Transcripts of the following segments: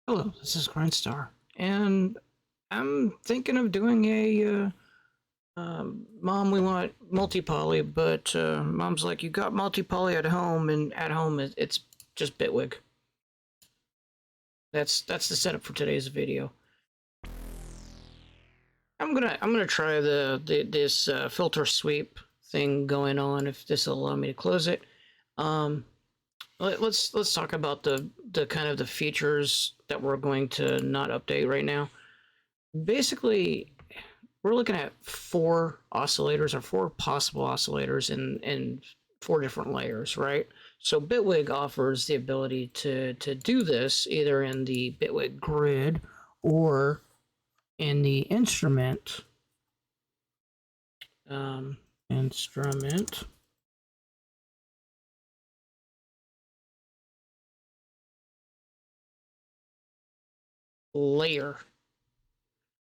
Hello, this is Grindstar, and I'm thinking of doing Mom, we want multi-poly, but Mom's like, you got multi-poly at home, and at home it's just Bitwig. That's the setup for today's video. I'm gonna try this filter sweep thing going on if this will allow me to close it. Um, let's talk about the kind of the features that we're going to not update right now. Basically, we're looking at four oscillators or four possible oscillators in four different layers, right? So Bitwig offers the ability to do this either in the Bitwig grid or in the instrument layer.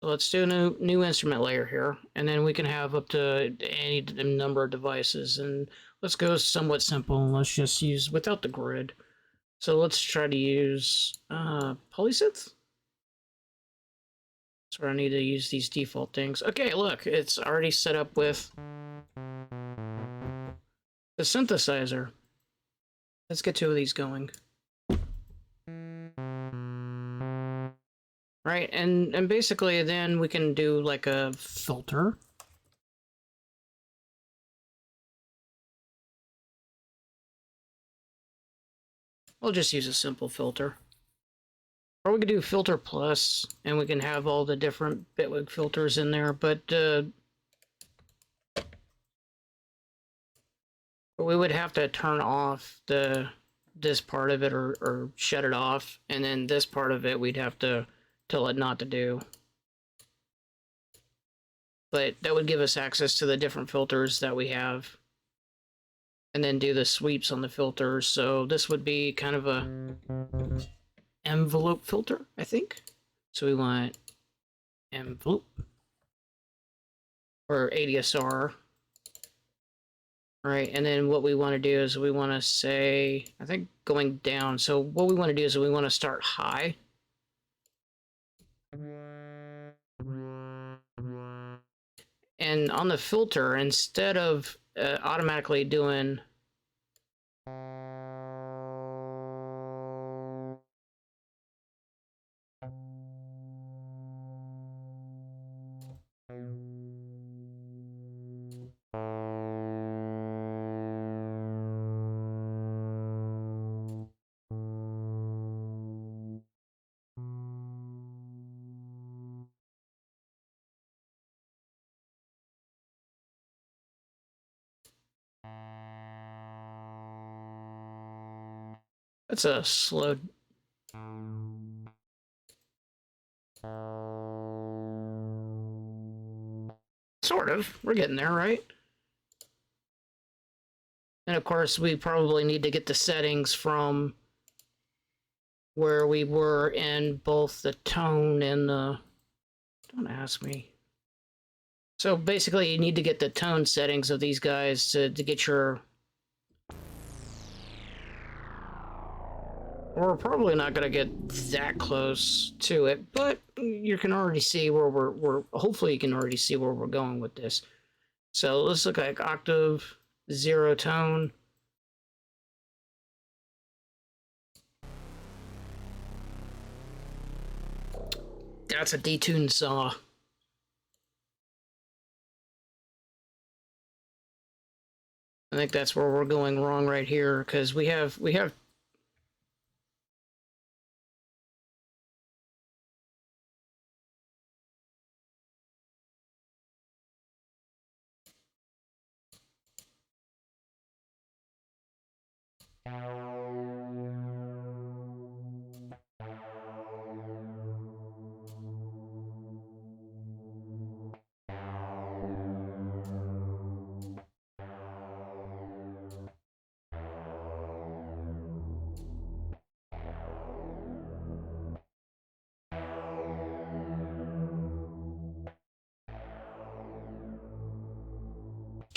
So let's do a new instrument layer here, and then we can have up to any number of devices. And let's go somewhat simple, and let's just use without the grid. So let's try to use polysynth. So I need to use these default things. Okay, look, it's already set up with the synthesizer. Let's get two of these going. Right, and basically then we can do like a filter. We'll just use a simple filter. Or we could do filter plus, and we can have all the different Bitwig filters in there, but we would have to turn off this part of it or shut it off, and then this part of it we'd have to tell it not to do. But that would give us access to the different filters that we have, and then do the sweeps on the filters. So this would be kind of a envelope filter, I think. So we want envelope or ADSR. All right, and then what we want to do is we want to say, I think going down. So what we want to do is we want to start high. And on the filter, instead of automatically doing that's a slow. Sort of. We're getting there, right? And of course, we probably need to get the settings from where we were in both the tone and the... Don't ask me. So basically, you need to get the tone settings of these guys to get your... We're probably not going to get that close to it, but you can already see where we're... Hopefully, you can already see where we're going with this. So let's look like octave, zero tone. That's a detuned saw. I think that's where we're going wrong right here, because we have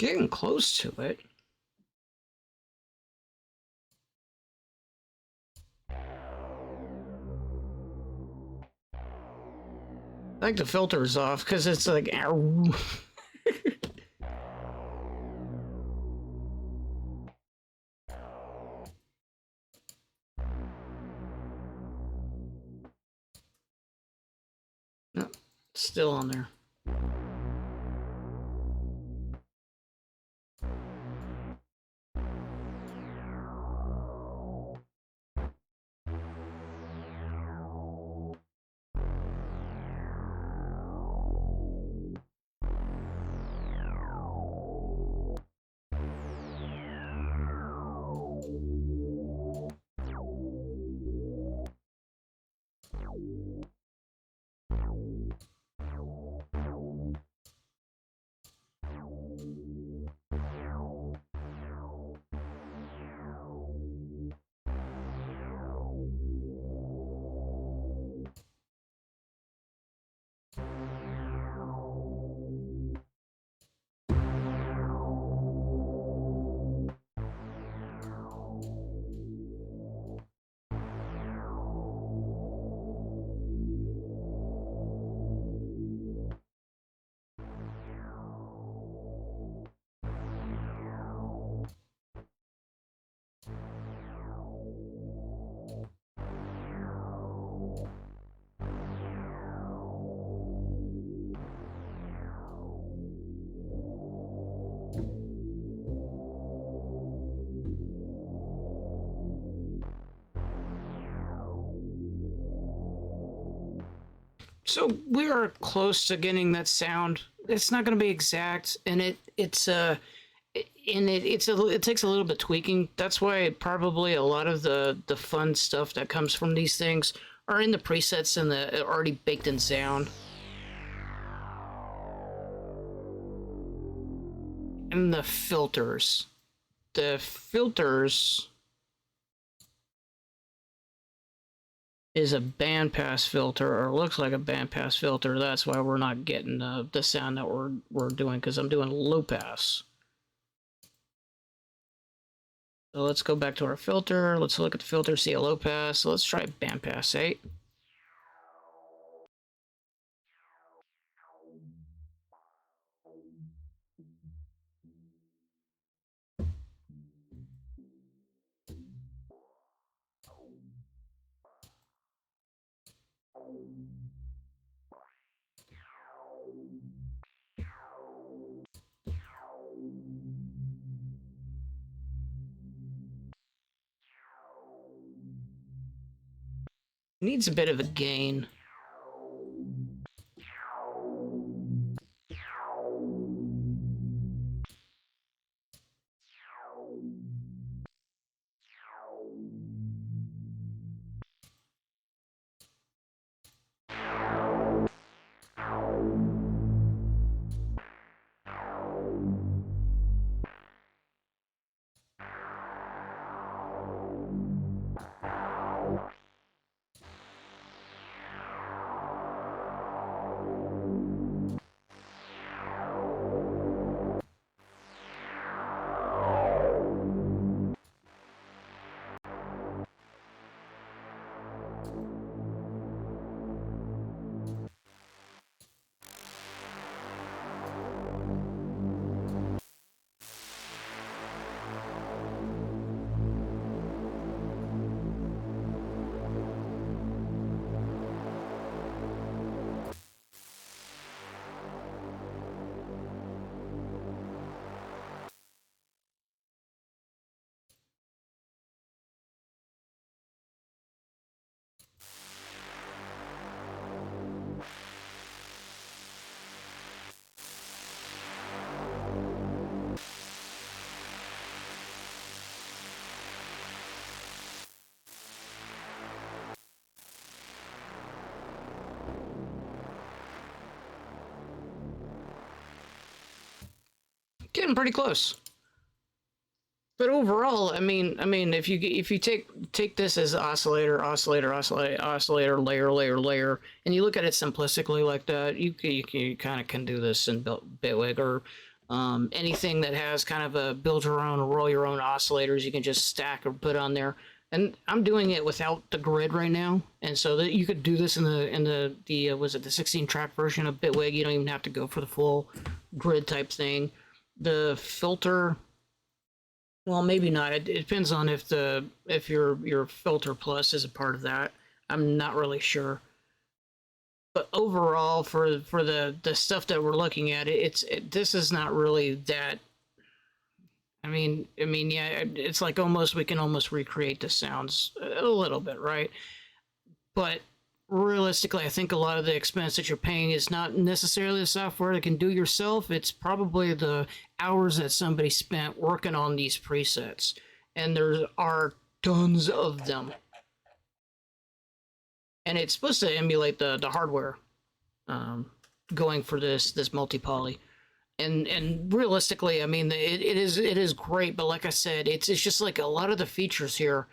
getting close to it. I like the filters off because it's like. No, still on there. So we are close to getting that sound. It's not going to be exact, and it takes a little bit tweaking. That's why probably a lot of the fun stuff that comes from these things are in the presets and the already baked in sound. And the filters. The filters is a bandpass filter, or looks like a bandpass filter. That's why we're not getting the sound that we're doing, because I'm doing low pass. So let's go back to our filter. Let's look at the filter, see a low pass. So let's try bandpass 8. Needs a bit of a gain. Getting pretty close. But overall, if you take this as oscillator, oscillator, layer, and you look at it simplistically like that, you kind of can do this in Bitwig, or anything that has kind of a build your own, roll your own oscillators. You can just stack or put on there. And I'm doing it without the grid right now, and so that you could do this in the was it the 16 track version of Bitwig? You don't even have to go for the full grid type thing. The filter, well, maybe not. It depends on if your filter plus is a part of that. I'm not really sure, but overall, for the stuff that we're looking at, this is not really that. Yeah, it's like almost we can almost recreate the sounds a little bit, right? But realistically, I think a lot of the expense that you're paying is not necessarily the software that can do yourself. It's probably the hours that somebody spent working on these presets, and there are tons of them. And it's supposed to emulate the hardware, um, going for this multi poly. And realistically, I mean, it is great, but like I said, it's just like a lot of the features here.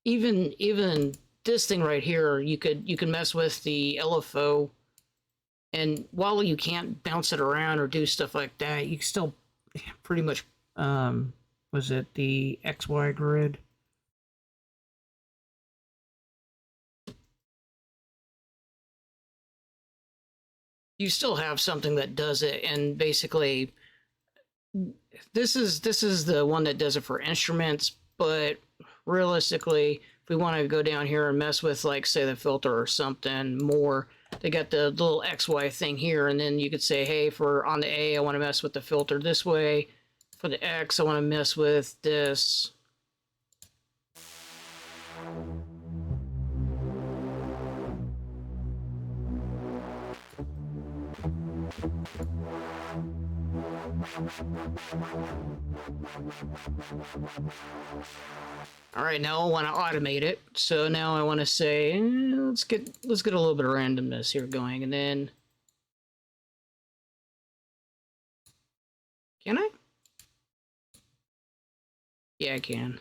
Even this thing right here, you can mess with the LFO, and while you can't bounce it around or do stuff like that, you can still pretty much was it the XY grid? You still have something that does it, and basically this is the one that does it for instruments, but realistically, if we want to go down here and mess with, like, say, the filter or something more, they got the little XY thing here, and then you could say, hey, for on the A, I want to mess with the filter this way. For the X, I want to mess with this. All right, now I want to automate it. So now I want to say, let's get a little bit of randomness here going, and then can I? Yeah, I can.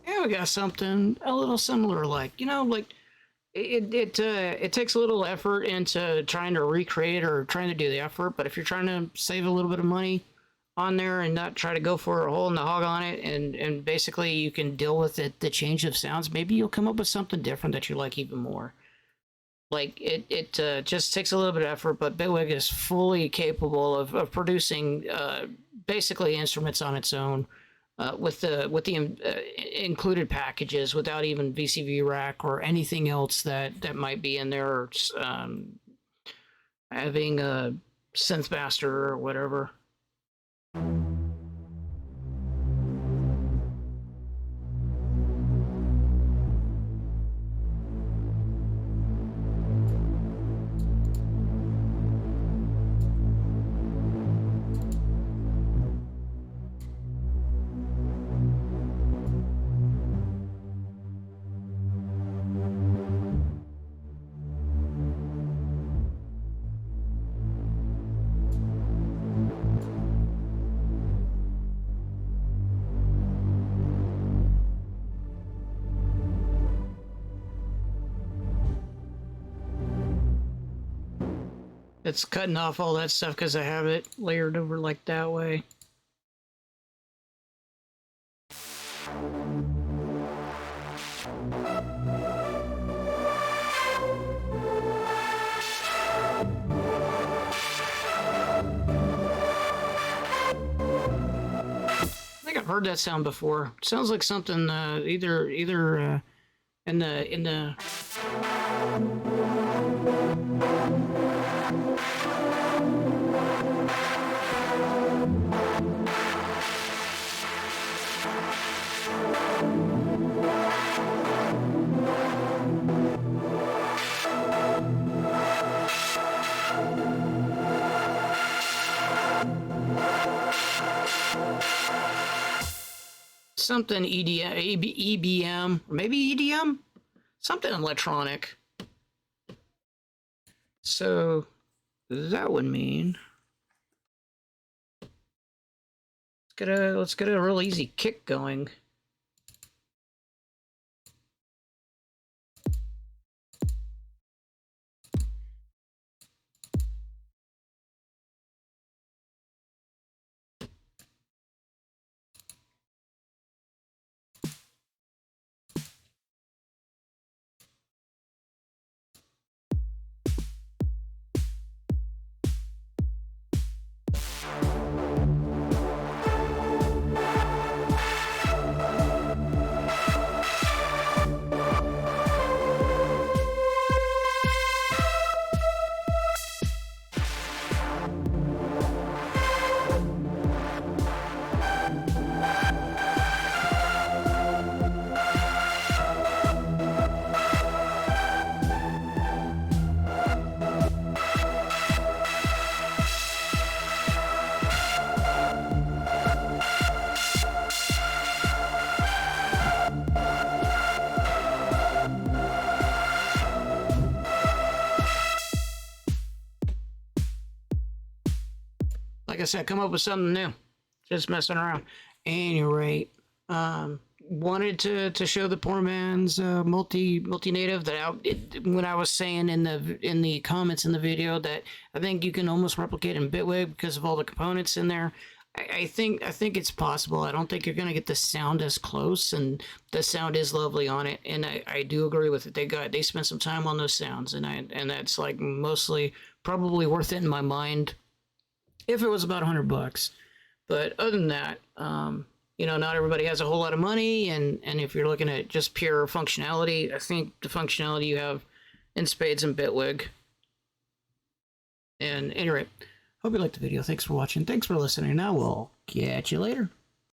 Yeah, we got something a little similar, like, like it takes a little effort into trying to recreate or trying to do the effort, but if you're trying to save a little bit of money on there and not try to go for a hole in the hog on it, and basically you can deal with it, the change of sounds, maybe you'll come up with something different that you like even more. Like, it just takes a little bit of effort, but Bitwig is fully capable of producing basically instruments on its own, with the included packages, without even VCV rack or anything else that might be in there, having a synth master or whatever. It's cutting off all that stuff because I have it layered over like that way. I I've heard that sound before. Sounds like something either in the something EBM, or maybe EDM, something electronic. So that would mean let's get a real easy kick going. Like I said, come up with something new. Just messing around. Anyway, wanted to show the poor man's multi native that when I was saying in the comments in the video that I think you can almost replicate in Bitwig because of all the components in there. I think it's possible. I don't think you're gonna get the sound as close, and the sound is lovely on it. And I do agree with it. They spent some time on those sounds, and that's like mostly probably worth it in my mind if it was about $100. But other than that, you know, not everybody has a whole lot of money, and if you're looking at just pure functionality, I think the functionality you have in spades and Bitwig. And anyway, hope you liked the video. Thanks for watching. Thanks for listening. I will catch you later.